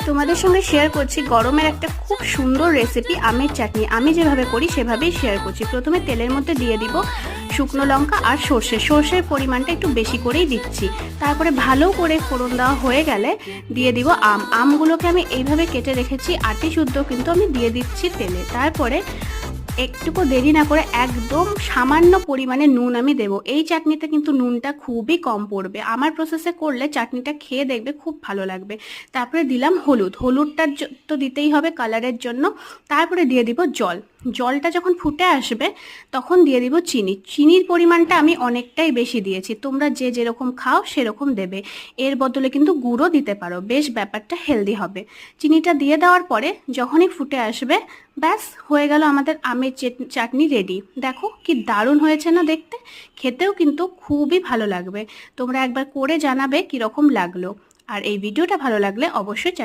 তোমাদের সঙ্গে শেয়ার করছি গরমের একটা খুব সুন্দর রেসিপি আমের চাটনি। আমি যেভাবে করি সেভাবেই শেয়ার করছি। প্রথমে তেলের মধ্যে দিয়ে দিব শুকনো লঙ্কা আর সর্ষের পরিমাণটা একটু বেশি করেই দিচ্ছি। তারপরে ভালো করে ফোড়ন দেওয়া হয়ে গেলে দিয়ে দিব আমগুলোকে আমি এইভাবে কেটে রেখেছি, আটি শুদ্ধ কিন্তু আমি দিয়ে দিচ্ছি তেলে। তারপরে একটুকু দেরি না করে একদম সামান্য পরিমাণে নুন আমি দেব। এই চাটনিতে কিন্তু নুনটা খুবই কম পড়বে। আমার প্রসেসে করলে চাটনিটা খেয়ে দেখবে খুব ভালো লাগবে। তারপরে দিলাম হলুদটা তো দিতেই হবে কালারের জন্য। তারপরে দিয়ে দিব জলটা যখন ফুটে আসবে তখন দিয়ে দিব চিনির পরিমাণটা আমি অনেকটাই বেশি দিয়েছি। তোমরা যে যেরকম খাও সেরকম দেবে। এর বদলে কিন্তু গুঁড়ো দিতে পারো, বেশ ব্যাপারটা হেলদি হবে। চিনিটা দিয়ে দেওয়ার পরে যখনই ফুটে আসবে ব্যাস হয়ে গেল আমাদের আমের চাটনি রেডি। দেখো কি দারুণ হয়েছে না দেখতে, খেতেও কিন্তু খুবই ভালো লাগবে। তোমরা একবার করে জানাবে কীরকম লাগলো। আর এই ভিডিওটা ভালো লাগলে অবশ্যই